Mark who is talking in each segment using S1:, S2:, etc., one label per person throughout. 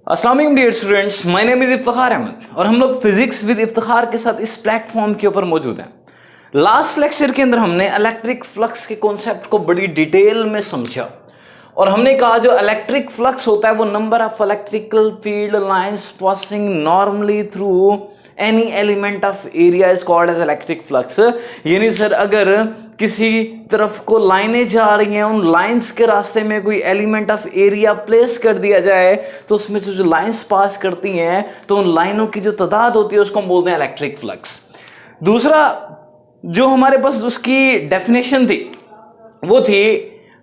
S1: अस्सलाम वालेकुम dear students, my name is Iftikhar Ahmed और हम लोग फिजिक्स विद इफ्तिखार के साथ इस प्लेटफॉर्म के ऊपर मौजूद हैं। लास्ट लेक्चर के अंदर हमने इलेक्ट्रिक फ्लक्स के कॉन्सेप्ट को बड़ी डिटेल में समझा और हमने कहा जो इलेक्ट्रिक फ्लक्स होता है वो number of electrical field lines passing normally through any element of area is called as electric flux. यानी सर अगर किसी तरफ को लाइनें जा रही हैं, उन लाइंस के रास्ते में कोई एलिमेंट ऑफ एरिया प्लेस कर दिया जाए तो उसमें से जो लाइंस पास करती हैं तो उन लाइनों की जो तादाद होती है उसको हम बोलते हैं इलेक्ट्रिक फ्लक्स। दूसरा जो हमारे पास उसकी डेफिनेशन थी वो थी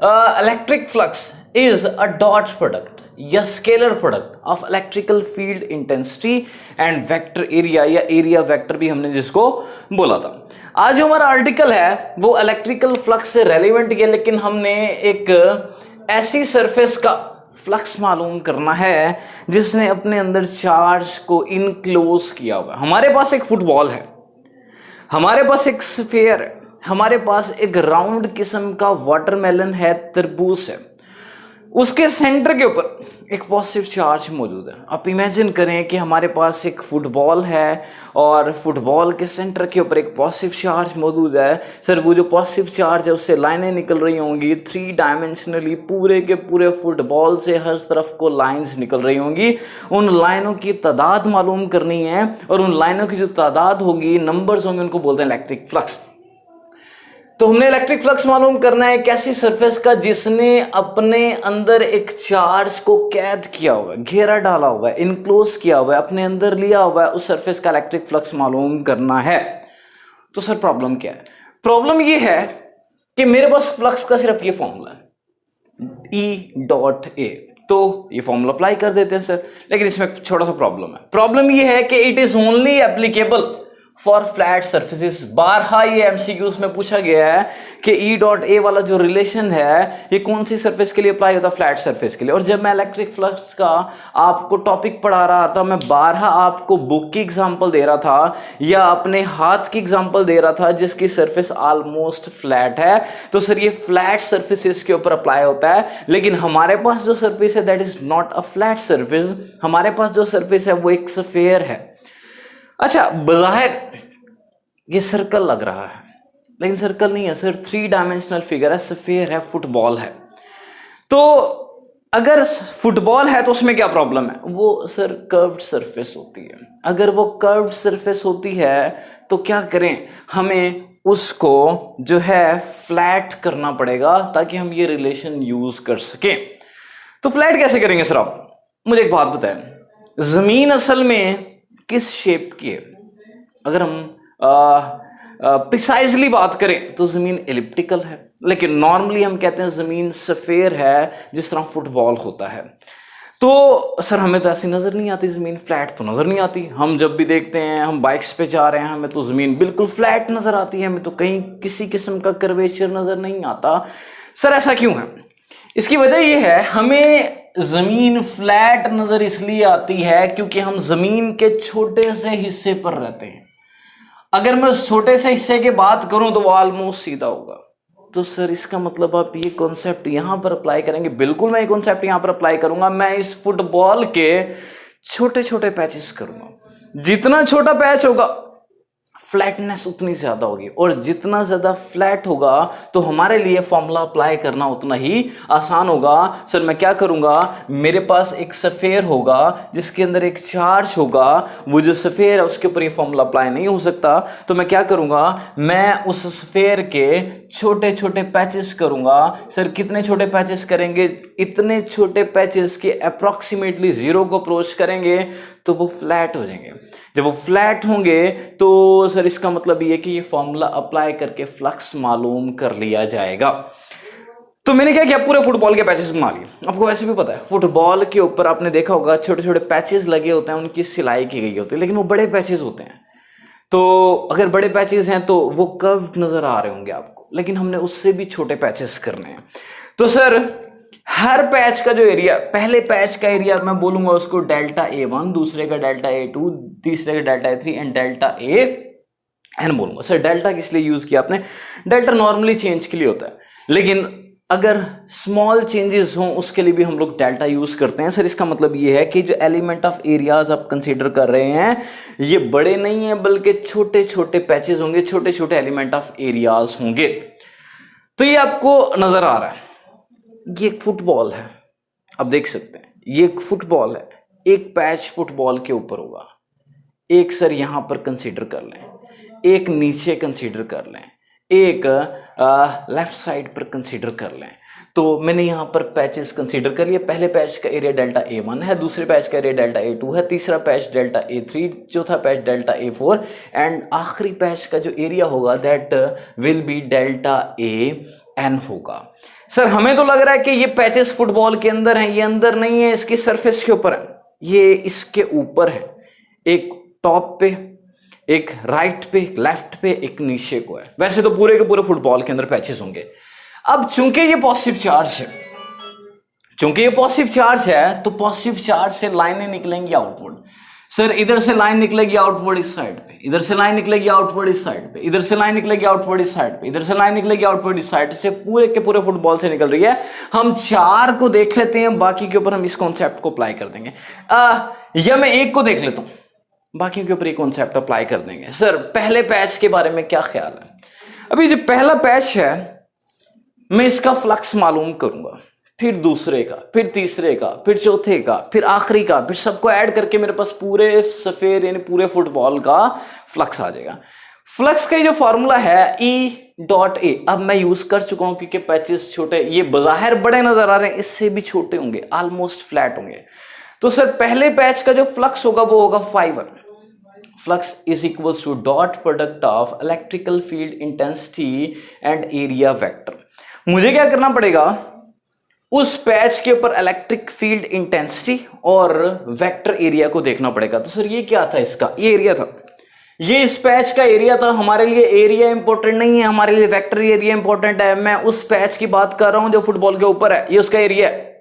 S1: electric flux is a dot product या scalar product of electrical field intensity and vector area या एरिया वेक्टर भी हमने जिसको बोला था। आज जो हमारा आर्टिकल है वो इलेक्ट्रिकल फ्लक्स से रेलिवेंट है, लेकिन हमने एक ऐसी सरफेस का फ्लक्स मालूम करना है जिसने अपने अंदर चार्ज को इनक्लोज किया हुआ। हमारे पास एक फुटबॉल है, हमारे पास एक स्फीयर है, हमारे पास एक राउंड किस्म का वाटरमेलन है, तरबूज है, उसके सेंटर के ऊपर एक पॉजिटिव चार्ज मौजूद है। आप इमेजिन करें कि हमारे पास एक फुटबॉल है और फुटबॉल के सेंटर के ऊपर एक पॉजिटिव चार्ज मौजूद है। सर वो जो पॉजिटिव चार्ज है उससे लाइनें निकल रही होंगी 3 डायमेंशनली, पूरे के पूरे फुटबॉल से हर तरफ को लाइंस निकल रही होंगी। उन लाइनों की तादाद मालूम करनी है और उन लाइनों की जो तादाद होगी, नंबर्स होंगे, उनको बोलते हैं इलेक्ट्रिक फ्लक्स। तो हमने इलेक्ट्रिक फ्लक्स मालूम करना है एक ऐसी सरफेस का जिसने अपने अंदर एक चार्ज को कैद किया हुआ है, घेरा डाला हुआ है, इनक्लोज किया हुआ है, अपने अंदर लिया हुआ है। उस सरफेस का इलेक्ट्रिक फ्लक्स मालूम करना है। तो सर प्रॉब्लम क्या है? प्रॉब्लम ये है कि मेरे पास फ्लक्स का सिर्फ ये फॉर्मूला है E.A, तो ये फॉर्मूला अप्लाई कर देते हैं सर, लेकिन इसमें छोटा सा प्रॉब्लम है। प्रॉब्लम ये है कि it is only applicable for flat surfaces. बारहा ये एमसीक्यूज में पूछा गया है कि E.A वाला जो रिलेशन है ये कौन सी सरफेस के लिए अप्लाई होता है? फ्लैट सरफेस के लिए। और जब मैं इलेक्ट्रिक फ्लक्स का आपको टॉपिक पढ़ा रहा था, मैं बारहा आपको बुक की एग्जांपल दे रहा था या अपने हाथ की एग्जांपल दे रहा था जिसकी सरफेस ऑलमोस्ट फ्लैट है। तो सर ये फ्लैट सरफेसिस के ऊपर अप्लाई होता है, लेकिन हमारे पास जो सरफेस है that is not a flat surface. हमारे पास जो सरफेस है वो एक स्फीयर है। अच्छा, बज़ाहिर ये सर्कल लग रहा है, लेकिन सर्कल नहीं है सर, 3 डायमेंशनल फिगर है, स्फीयर है, फुटबॉल है। तो अगर फुटबॉल है तो उसमें क्या प्रॉब्लम है? वो सर कर्व्ड सरफेस होती है। अगर वो कर्व्ड सरफेस होती है तो क्या करें? हमें उसको जो है फ्लैट करना पड़ेगा ताकि हम ये रिलेशन यूज कर सकें। तो फ्लैट कैसे करेंगे सर? आप मुझे एक बात बताएं, जमीन असल में किस शेप की है? अगर हम प्रिसाइजली बात करें तो जमीन एलिप्टिकल है, लेकिन नॉर्मली हम कहते हैं जमीन स्फीयर है, जिस तरह फुटबॉल होता है। तो सर हमें तो ऐसी नजर नहीं आती, जमीन फ्लैट तो नजर नहीं आती। हम जब भी देखते हैं, हम बाइक्स पे जा रहे हैं, हमें तो जमीन बिल्कुल फ्लैट नजर आती है, हमें तो कहीं किसी किस्म का कर्वेचर नजर नहीं आता। सर ऐसा क्यों है? इसकी वजह यह है, हमें जमीन फ्लैट नजर इसलिए आती है क्योंकि हम जमीन के छोटे से हिस्से पर रहते हैं। अगर मैं उस छोटे से हिस्से की बात करूं तो वो ऑलमोस्ट सीधा होगा। तो सर इसका मतलब आप ये कॉन्सेप्ट यहां पर अप्लाई करेंगे? बिल्कुल मैं ये कॉन्सेप्ट यहां पर अप्लाई करूंगा। मैं इस फुटबॉल के छोटे छोटे पैचेस करूंगा। जितना छोटा पैच होगा फ्लैटनेस उतनी ज्यादा होगी, और जितना ज्यादा फ्लैट होगा तो हमारे लिए फॉर्मूला अप्लाई करना उतना ही आसान होगा। सर मैं क्या करूंगा? मेरे पास एक स्फीयर होगा जिसके अंदर एक चार्ज होगा, वो जो स्फीयर है उसके ऊपर ये फॉर्मूला अप्लाई नहीं हो सकता। तो मैं क्या करूंगा? मैं उस स्फीयर के छोटे छोटे पैचेस करूंगा। सर कितने छोटे पैचेस करेंगे? इतने छोटे पैचेस के अप्रोक्सीमेटली 0 को अप्रोच करेंगे तो वो फ्लैट हो जाएंगे। जब वो फ्लैट होंगे तो सर इसका मतलब ये कि ये फॉर्मूला अप्लाई करके फ्लक्स मालूम कर लिया जाएगा। तो मैंने क्या किया? पूरे फुटबॉल के पैचेस बना लिए। आपको वैसे भी पता है फुटबॉल के ऊपर आपने देखा होगा छोटे छोटे पैचेस लगे होते हैं, उनकी सिलाई की गई होती है, लेकिन वो बड़े पैचेस होते हैं। तो अगर बड़े पैचेस हैं तो वो कर्व्ड नजर आ रहे होंगे आपको, लेकिन हमने उससे भी छोटे पैचेस करने हैं। तो सर हर पैच का जो एरिया, पहले पैच का एरिया मैं बोलूंगा उसको डेल्टा A1, दूसरे का डेल्टा A2, तीसरे का delta A3 and delta AN बोलूंगा। सर डेल्टा किस लिए यूज किया आपने? डेल्टा नॉर्मली चेंज के लिए होता है, लेकिन अगर स्मॉल चेंजेस हों उसके लिए भी हम लोग डेल्टा यूज करते हैं। सर इसका मतलब ये है कि जो एलिमेंट ऑफ एरियाज आप कंसीडर कर रहे हैं ये बड़े नहीं हैं बल्कि छोटे छोटे पैचेस होंगे, छोटे छोटे एलिमेंट ऑफ एरियाज होंगे। तो ये आपको नजर आ रहा है, ये एक फुटबॉल है, आप देख सकते हैं ये एक फुटबॉल है, एक पैच फुटबॉल के ऊपर होगा, एक सर यहां पर कंसीडर कर लें, एक नीचे कंसीडर कर लें, एक लेफ्ट साइड पर कंसीडर कर लें। तो मैंने यहाँ पर पैचेस कंसीडर कर लिए। पहले पैच का एरिया डेल्टा A1 है, दूसरे पैच का एरिया डेल्टा A2 है, तीसरा पैच डेल्टा A3, चौथा पैच डेल्टा A4 एंड आखिरी पैच का जो एरिया होगा that will be delta AN होगा। सर हमें तो लग रहा है कि ये पैचेस फुटबॉल के अंदर हैं, ये अंदर नहीं है, इसकी सरफेस के ऊपर है, ये इसके ऊपर है, एक टॉप पे, एक राइट पे, एक लेफ्ट पे, एक नीचे को है। वैसे तो पूरे के पूरे फुटबॉल के अंदर पैचेस होंगे। अब चूंकि ये पॉजिटिव चार्ज है, चूंकि ये पॉजिटिव चार्ज है तो पॉजिटिव चार्ज से लाइनें निकलेंगी आउटवर्ड। सर इधर से लाइन निकलेगी आउटवर्ड इस साइड पे, इधर से लाइन निकलेगी आउटवर्ड इस साइड पे, इधर से लाइन निकलेगी आउटवर्ड इस साइड पे, इधर से लाइन निकलेगी आउटवर्ड इस साइड से, पूरे के पूरे फुटबॉल से निकल रही है। हम चार को देख लेते हैं, बाकी के ऊपर हम इस कॉन्सेप्ट को अप्लाई कर देंगे। या मैं एक को देख लेता हूं, बाकी के ऊपर ये कॉन्सेप्ट अप्लाई कर देंगे। सर पहले पैच के बारे में क्या ख्याल है? अभी जो पहला पैच है मैं इसका फ्लक्स मालूम करूंगा, फिर दूसरे का, फिर तीसरे का, फिर चौथे का, फिर आखिरी का, फिर सबको ऐड करके मेरे पास पूरे सफेद यानी पूरे फुटबॉल का फ्लक्स आ जाएगा। फ्लक्स का जो फॉर्मूला है E.A, अब मैं यूज कर चुका हूं क्योंकि पैचेस छोटे, ये बजाहिर बड़े नजर आ रहे हैं, इससे भी छोटे होंगे, ऑलमोस्ट फ्लैट होंगे। तो सर पहले पैच का जो फ्लक्स होगा वो होगा φ1। Flux is equals to dot product of electrical field intensity and area vector. मुझे क्या करना पड़ेगा, उस पैच के ऊपर इलेक्ट्रिक फील्ड इंटेंसिटी और वेक्टर एरिया को देखना पड़ेगा। तो सर ये क्या था, इसका ये एरिया था, ये इस पैच का एरिया था। हमारे लिए एरिया इंपॉर्टेंट नहीं है, हमारे लिए वेक्टर एरिया इंपॉर्टेंट है। मैं उस पैच की बात कर रहा हूं जो फुटबॉल के ऊपर है, ये उसका एरिया है।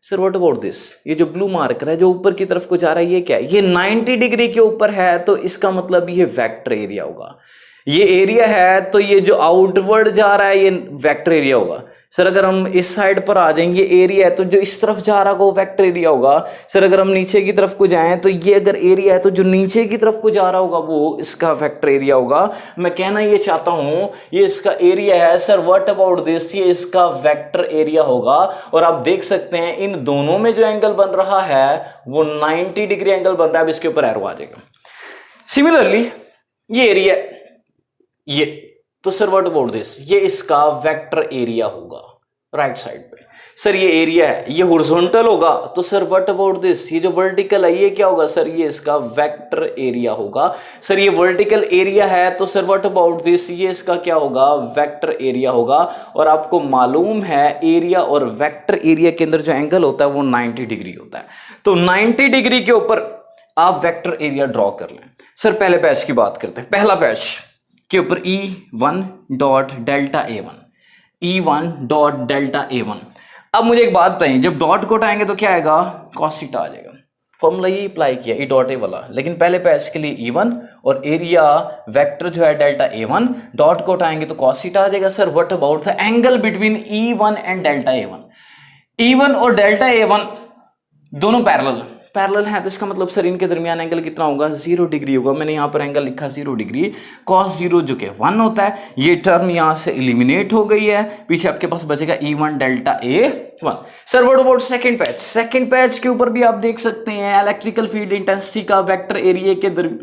S1: सर व्हाट अबाउट दिस, ये जो ब्लू मार्कर है जो ऊपर की तरफ को जा रहा है, ये क्या है? ये 90 डिग्री के ऊपर है, तो इसका मतलब ये वेक्टर एरिया होगा। ये एरिया है तो ये जो आउटवर्ड जा रहा है ये वेक्टर एरिया होगा। सर अगर हम इस साइड पर आ जाएंगे, एरिया है तो जो इस तरफ जा रहा होगा वो वेक्टर एरिया होगा। सर अगर हम नीचे की तरफ को जाएं तो ये अगर एरिया है तो जो नीचे की तरफ को जा रहा होगा वो इसका वेक्टर एरिया होगा। मैं कहना ये चाहता हूं ये इसका एरिया है। सर व्हाट अबाउट दिस, ये इसका वेक्टर एरिया होगा। और आप देख सकते हैं इन दोनों में जो एंगल बन रहा है वो 90 डिग्री एंगल बन रहा है। अब इसके ऊपर एरो आ जाएगा। सिमिलरली ये एरिया, ये तो सर व्हाट अबाउट दिस, ये इसका वेक्टर एरिया होगा राइट साइड पे। सर ये एरिया है, ये हॉरिजॉन्टल होगा, तो सर व्हाट अबाउट दिस, ये जो वर्टिकल है ये क्या होगा? सर ये इसका वेक्टर एरिया होगा। सर ये वर्टिकल एरिया है तो सर व्हाट अबाउट दिस, ये इसका क्या होगा? वेक्टर एरिया होगा। और आपको मालूम है एरिया और वेक्टर एरिया के अंदर जो एंगल होता है वो 90 डिग्री होता है। तो 90 डिग्री के ऊपर आप वेक्टर एरिया ड्रॉ कर लें। सर पहले पैच की बात करते हैं। पहला पैच के ऊपर E1 dot delta A1, E1 dot delta A1। अब मुझे एक बात बताइए, जब डॉट को हटाएंगे तो क्या आएगा? cos थीटा आ जाएगा। फॉर्मूला ये अप्लाई किया E डॉट A वाला, लेकिन पहले पैच के लिए E1 और एरिया वेक्टर जो है डेल्टा A1, डॉट को हटाएंगे तो cos थीटा आ जाएगा। Sir what about the angle between E1 and delta A1? E1 और डेल्टा A1 दोनों पैरेलल है, तो इसका मतलब सर इनके दरमियान एंगल कितना होगा? 0 डिग्री होगा। मैंने यहाँ पर एंगल लिखा 0 डिग्री, cos 0 जो कि 1 होता है। ये टर्म यहाँ से एलिमिनेट हो गई है, पीछे आपके पास बचेगा E1 delta A1। Sir what about second patch? Second patch के ऊपर भी आप देख सकते हैं इलेक्ट्रिकल फील्ड इंटेंसिटी का वेक्टर एरिया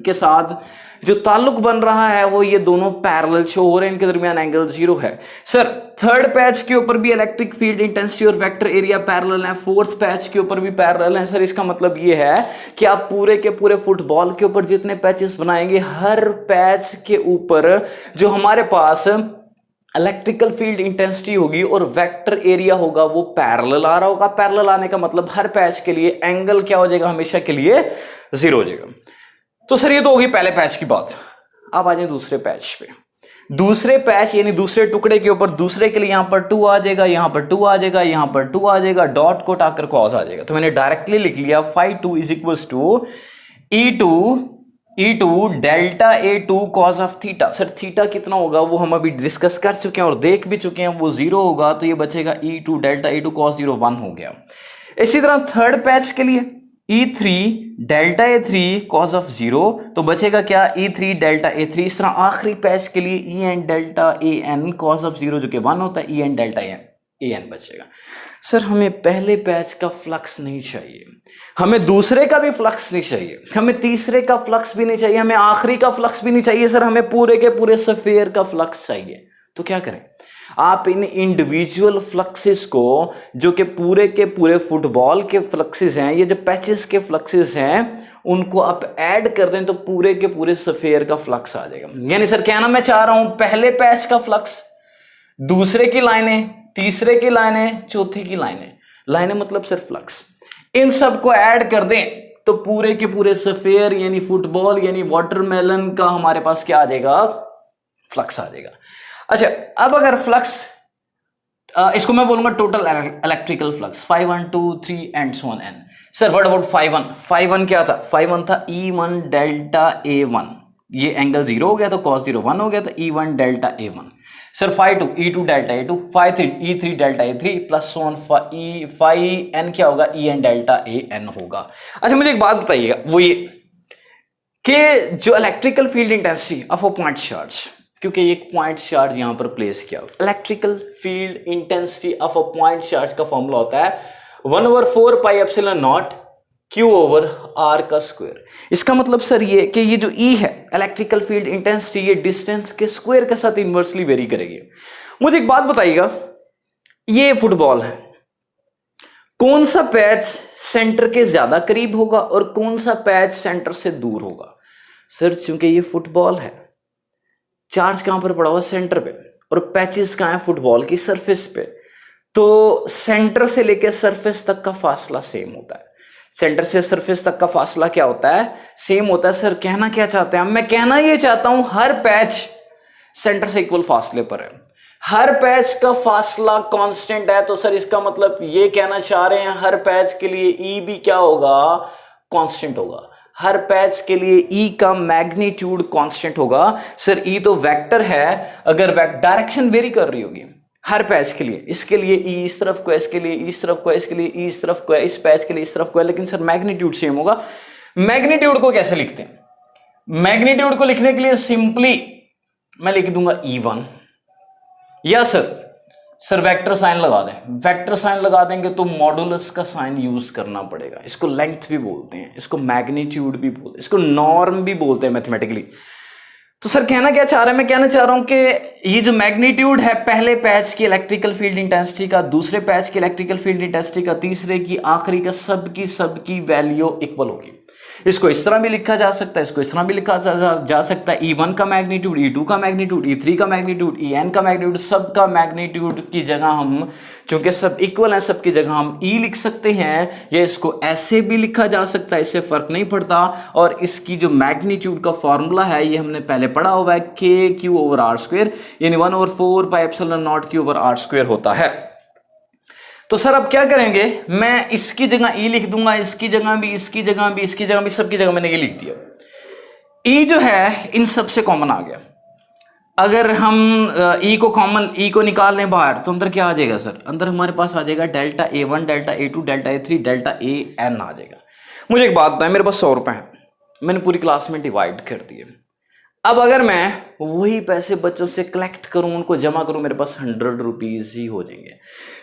S1: के साथ जो ताल्लुक बन रहा है वो ये दोनों पैरेलल शो हो रहे हैं, इनके दरमियान एंगल 0 है। सर थर्ड पैच के ऊपर भी इलेक्ट्रिक फील्ड इंटेंसिटी और वेक्टर एरिया पैरेलल है, फोर्थ पैच के ऊपर भी पैरेलल है। सर इसका मतलब ये है कि आप पूरे के पूरे फुटबॉल के ऊपर जितने पैचेस बनाएंगे, हर पैच के ऊपर जो हमारे पास इलेक्ट्रिकल फील्ड इंटेंसिटी होगी और वेक्टर एरिया होगा वो पैरेलल आ रहा होगा। पैरेलल आने का मतलब हर पैच के लिए एंगल क्या हो जाएगा? हमेशा के लिए 0 हो जाएगा। तो सर ये तो होगी पहले पैच की बात। अब आ जाए दूसरे पैच पे। दूसरे पैच यानी दूसरे टुकड़े के ऊपर दूसरे के लिए यहां पर 2 आ जाएगा, यहां पर 2 आ जाएगा, यहां पर 2 आ जाएगा, डॉट को हटाकर cos आ जाएगा। तो मैंने डायरेक्टली लिख लिया φ2 is equals to E2 E2 delta A2 cos of theta. Sir theta कितना होगा वो हम अभी डिस्कस कर चुके हैं और देख भी चुके हैं, वो 0 होगा, तो ये बचेगा E2 डेल्टा A2 कॉस 0 1 हो गया। इसी तरह थर्ड पैच के लिए E3 delta A3 cos of 0, तो बचेगा क्या E3 डेल्टा A3। इस तरह आखिरी पैच के लिए En delta AN cos of 0 जो कि 1 होता है, En डेल्टा AN बचेगा। सर हमें पहले पैच का फ्लक्स नहीं चाहिए, हमें दूसरे का भी फ्लक्स नहीं चाहिए, हमें तीसरे का फ्लक्स भी नहीं चाहिए, हमें आखिरी का फ्लक्स भी नहीं चाहिए, सर हमें पूरे के पूरे स्फीयर का फ्लक्स चाहिए। तो क्या करें, आप इन इंडिविजुअल फ्लक्सेस को, जो कि पूरे के पूरे फुटबॉल के फ्लक्सेस हैं, ये जो पैचेस के फ्लक्सेस हैं, उनको आप ऐड कर दें तो पूरे के पूरे स्फीयर का फ्लक्स आ जाएगा। यानी सर कहना मैं चाह रहा हूं पहले पैच का फ्लक्स, दूसरे की लाइनें, तीसरे की लाइनें, चौथे की लाइनें मतलब सिर्फ फ्लक्स, इन सब को ऐड कर दें तो पूरे के पूरे स्फीयर यानी फुटबॉल यानी वाटरमेलन का हमारे पास क्या आ जाएगा, फ्लक्स आ जाएगा। अच्छा अब अगर फ्लक्स, इसको मैं बोलूंगा total electrical flux 5 1 2 3 and so on n। Sir what about 5 1? 5 1 क्या था? 5 1 था E1 डेल्टा A1, ये एंगल 0 हो गया तो cos 0 1 हो गया, तो E1 delta A1। Sir 5 2 E2 delta A2, 5 3 E3 delta A3 plus so on 5 n क्या होगा, En डेल्टा AN होगा। अच्छा मुझे एक बात बताइएगा, वो ये कि जो electrical field intensity of a point charge, क्योंकि एक पॉइंट चार्ज यहां पर प्लेस किया, electrical field intensity of a point charge का फॉर्मूला होता है 1/4 pi epsilon not Q over R का स्क्वायर। इसका मतलब सर ये कि ये जो E है इलेक्ट्रिकल फील्ड इंटेंसिटी, ये डिस्टेंस के स्क्वायर के साथ इन्वर्सली वेरी करेगी। मुझे एक बात बताइएगा, ये फुटबॉल है, कौन सा पैच सेंटर के ज्यादा करीब होगा और कौन सा पैच सेंटर से दूर होगा? सर चूंकि ये फुटबॉल है, चार्ज कहां पर पड़ा हुआ, सेंटर पे, और पैचेस कहां है, फुटबॉल की सरफेस पे, तो सेंटर से लेकर सरफेस तक का फासला सेम होता है। सेंटर से सरफेस तक का फासला क्या होता है, सेम होता है। सर कहना क्या चाहते हैं, मैं कहना ये चाहता हूं हर पैच सेंटर से इक्वल फासले पर है, हर पैच का फासला कांस्टेंट है, तो सर इसका मतलब ये कहना चाह रहे हैं हर पैच के लिए E भी क्या होगा, कांस्टेंट होगा। हर पैच के लिए E का मैग्नीट्यूड कांस्टेंट होगा। सर E तो वेक्टर है, अगर डायरेक्शन वेरी कर रही होगी हर पैच के लिए, इसके लिए E इस तरफ को है, इसके लिए E इस तरफ को है, इसके लिए E इस तरफ को है, इस पैच के लिए इस तरफ को है, लेकिन सर मैग्नीट्यूड सेम होगा। मैग्नीट्यूड को कैसे लिखते हैं? मैग्नीट्यूड को लिखने के लिए सिंपली मैं लिख दूंगा E1, या सर वेक्टर साइन लगा दें। वेक्टर साइन लगा देंगे तो मॉडुलस का साइन यूज करना पड़ेगा। इसको लेंथ भी बोलते हैं, इसको मैग्नीट्यूड भी बोलते हैं, इसको नॉर्म भी बोलते हैं मैथमेटिकली। तो सर कहना क्या चाह रहा है, मैं कहना चाह रहा हूं कि ये जो मैग्नीट्यूड है पहले पैच की इलेक्ट्रिकल फील्ड इंटेंसिटी का, दूसरे पैच की इलेक्ट्रिकल फील्ड इंटेंसिटी का, तीसरे की, आखिरी का, सबकी वैल्यू इक्वल होगी। इसको इस तरह भी लिखा जा सकता है, इसको इस तरह भी लिखा जा सकता है। E1 का मैग्नीट्यूड, E2 का मैग्नीट्यूड, E3 का मैग्नीट्यूड, En का मैग्नीट्यूड, सबका मैग्नीट्यूड की जगह हम, चूंकि सब इक्वल है, सबकी जगह हम E लिख सकते हैं, या इसको ऐसे भी लिखा जा सकता है, इससे फर्क नहीं पड़ता। और इसकी जो मैग्नीट्यूड का फॉर्मूला है ये हमने पहले पढ़ा हुआ है, KQ ओवर R स्क्वायर, यानी 1/4 pi epsilon not Q over R square होता है। तो सर अब क्या करेंगे, मैं इसकी जगह E लिख दूंगा, इसकी जगह भी, इसकी जगह भी, इसकी जगह भी, सबकी जगह मैंने ये लिख दिया। E जो है इन सब से कॉमन आ गया। अगर हम E को कॉमन, E को निकाल लें बाहर, तो अंदर क्या आ जाएगा सर, अंदर हमारे पास आ जाएगा delta A1 delta A2 delta A3 delta AN आ जाएगा। मुझे एक बात बताएं, मेरे पास 100 रुपए हैं, मैंने पूरी क्लास में डिवाइड कर दिए। अब अगर मैं वही पैसे बच्चों से कलेक्ट करूं, उनको जमा करूं, मेरे पास 100 रुपीज ही हो जाएंगे।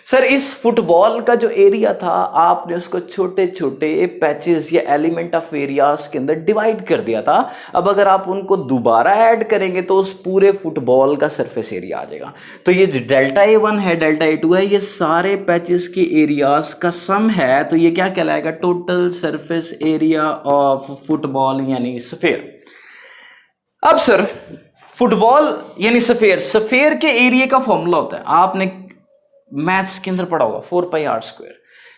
S1: सर इस फुटबॉल का जो एरिया था, आपने उसको छोटे छोटे पैचेस या एलिमेंट ऑफ एरियाज के अंदर डिवाइड कर दिया था। अब अगर आप उनको दोबारा ऐड करेंगे तो उस पूरे फुटबॉल का सरफेस एरिया आ जाएगा। तो ये जो डेल्टा A1 है, डेल्टा A2 है, ये सारे पैचेस के एरियाज का सम है। तो ये क्या कहलाएगा, total surface area of football यानी स्फीयर। अब सर फुटबॉल यानी सफेयर के एरिया का फॉर्मूला होता है, आपने मैथ्स के अंदर पढ़ा होगा, 4 पाई R स्क्वायर।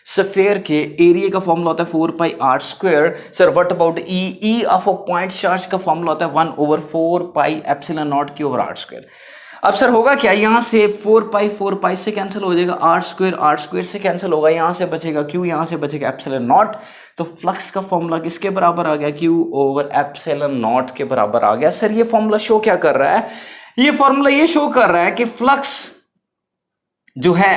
S1: सफेयर के एरिया का फॉर्मूला होता है 4 पाई R square. Sir what about E of a point charge का फॉर्मूला होता है 1/4 pi epsilon not Q over R square. अब सर होगा क्या, यहाँ से 4 पाई से कैंसिल हो जाएगा, आर स्क्वायर से कैंसिल होगा, यहाँ से बचेगा क्यू, यहाँ से बचेगा एप्सिलॉन नॉट। तो फ्लक्स का फॉर्मूला किसके बराबर आ गया, क्यू ओवर एप्सिलॉन नॉट के बराबर आ गया। सर ये फॉर्मूला शो क्या कर रहा है, ये फॉर्मूला ये शो कर रहा है कि फ्लक्स जो है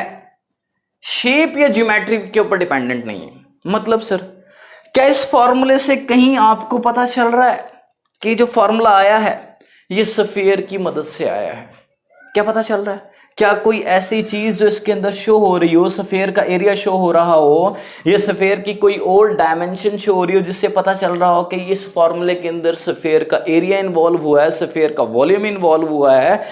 S1: शेप या ज्योमेट्री के ऊपर डिपेंडेंट नहीं है। मतलब सर क्या इस फॉर्मूले से कहीं आपको पता चल रहा है कि जो फॉर्मूला आया है ये स्फीयर की मदद से आया है, क्या पता चल रहा है, क्या कोई ऐसी चीज जो इसके अंदर शो हो रही हो, स्फीयर का एरिया शो हो रहा हो, ये स्फीयर की कोई और डायमेंशन शो हो रही हो जिससे पता चल रहा हो कि इस फॉर्मूले के अंदर स्फीयर का एरिया इन्वॉल्व हुआ है, स्फीयर का वॉल्यूम इन्वॉल्व हुआ है।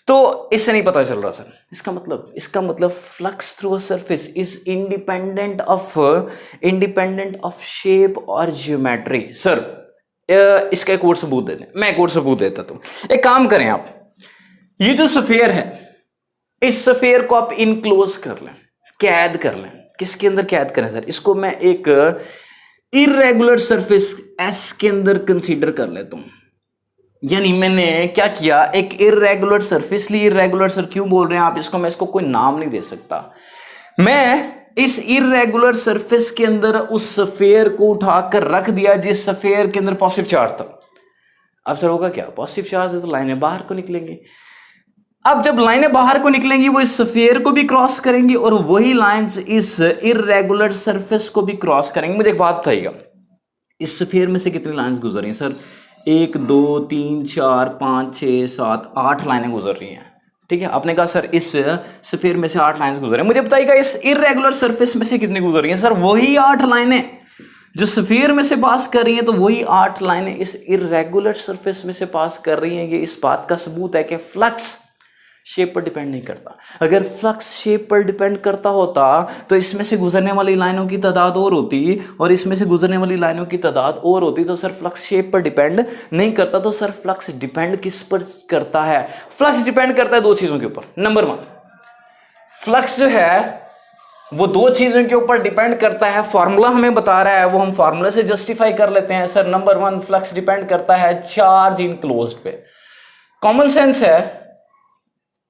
S1: तो इससे नहीं पता चल रहा सर। इसका मतलब flux through a surface is independent of shape और ज्योमेट्री। सर इसका एक और सबूत दे दें, मैं एक और सबूत देता हूं। एक काम करें आप, ये जो स्फीयर है इस स्फीयर को आप इनक्लोज कर लें, कैद कर लें। किसके अंदर कैद करें सर, इसको मैं एक इर्रेगुलर सरफेस एस के अंदर कंसीडर कर लेता हूं। यानी मैंने क्या किया, एक इर्रेगुलर सरफेस ली। इर्रेगुलर सर क्यों बोल रहे हैं आप इसको, मैं इसको कोई नाम नहीं दे सकता। मैं इस इर्रेगुलर सरफेस के अंदर उस स्फीयर को उठाकर रख दिया जिस स्फीयर के अंदर पॉजिटिव चार्ज था। अब सर होगा क्या, पॉजिटिव चार्ज है तो लाइनें बाहर को निकलेंगी। अब जब लाइनें बाहर को निकलेंगी वो इस स्फीयर को भी क्रॉस करेंगी और वही लाइंस इस इर्रेगुलर सरफेस को भी क्रॉस करेंगी। मुझे एक बात बताइएगा, इस स्फीयर में से कितनी लाइंस गुजर रही हैं सर, 1 2 3 4 5 6 7 8 लाइनें गुजर रही हैं। ठीक है, आपने कहा सर इस स्फीयर में से 8 लाइंस गुजर रही हैं। मुझे बताइएगा इस इर्रेगुलर सरफेस में से कितनी गुजर रही हैं सर, वही 8 लाइनें जो स्फीयर में से पास कर रही हैं, तो वही 8 लाइनें इस इर्रेगुलर सरफेस में से पास कर रही हैं। ये इस बात का सबूत है कि फ्लक्स शेप पर डिपेंड नहीं करता। अगर फ्लक्स शेप पर डिपेंड करता होता तो इसमें से गुजरने वाली लाइनों की तादाद और होती और इसमें से गुजरने वाली लाइनों की तादाद और होती। तो सर फ्लक्स शेप पर डिपेंड नहीं करता। तो सर फ्लक्स डिपेंड किस पर करता है, फ्लक्स डिपेंड करता है 2 चीजों के ऊपर। नंबर 1, फ्लक्स जो है वो 2 चीजों के ऊपर डिपेंड करता है। फॉर्मूला हमें बता रहा है, वो हम फॉर्मूला से जस्टिफाई कर लेते हैं। सर नंबर 1, फ्लक्स डिपेंड करता है चार्ज इनक्लोज्ड पे। कॉमन सेंस है,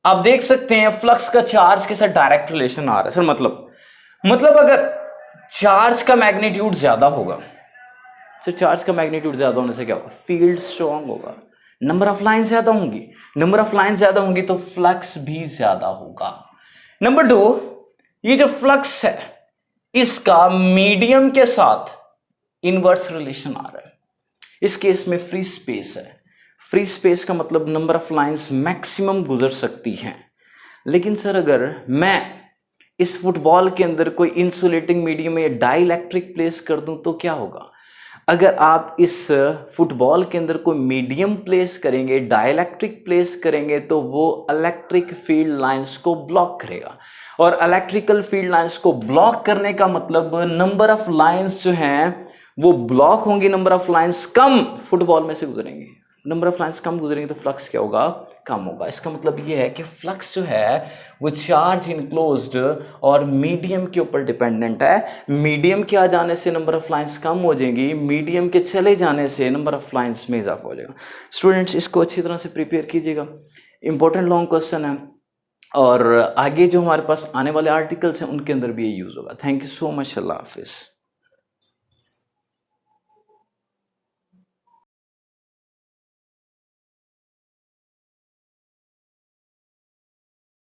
S1: आप देख सकते हैं फ्लक्स का चार्ज के साथ डायरेक्ट रिलेशन आ रहा है। सर मतलब अगर चार्ज का मैग्नीट्यूड ज्यादा होगा, सर चार्ज का मैग्नीट्यूड ज्यादा होने से क्या होगा, फील्ड स्ट्रॉन्ग होगा। नंबर ऑफ लाइन ज्यादा होंगी तो फ्लक्स भी ज्यादा होगा। नंबर 2, ये जो फ्लक्स है इसका मीडियम के साथ इनवर्स रिलेशन आ रहा है। इस केस में फ्री स्पेस है। फ्री स्पेस का मतलब नंबर ऑफ लाइंस मैक्सिमम गुजर सकती हैं। लेकिन सर अगर मैं इस फुटबॉल के अंदर कोई इंसुलेटिंग मीडियम या डाइलेक्ट्रिक प्लेस कर दूं तो क्या होगा, अगर आप इस फुटबॉल के अंदर कोई मीडियम प्लेस करेंगे, डाइलेक्ट्रिक प्लेस करेंगे, तो वो इलेक्ट्रिक फील्ड लाइंस को ब्लॉक करेगा। और इलेक्ट्रिकल फील्ड लाइंस को ब्लॉक करने का मतलब नंबर ऑफ लाइंस जो हैं वो ब्लॉक होंगी, number of lines come football में से गुजरेंगी। नंबर ऑफ लाइंस कम गुजरेंगी तो फ्लक्स क्या होगा, कम होगा। इसका मतलब ये है कि फ्लक्स जो है वो चार्ज इनक्लोज्ड और मीडियम के ऊपर डिपेंडेंट है। मीडियम के आ जाने से नंबर ऑफ लाइंस कम हो जाएंगी, मीडियम के चले जाने से नंबर ऑफ लाइंस में इजाफा हो जाएगा। स्टूडेंट्स इसको अच्छी तरह से प्रिपेयर कीजिएगा, इंपॉर्टेंट लॉन्ग क्वेश्चन है और आगे जो हमारे पास आने वाले आर्टिकल्स हैं उनके अंदर भी ये यूज़ होगा। थैंक यू सो मच, अल्लाह हाफिज़।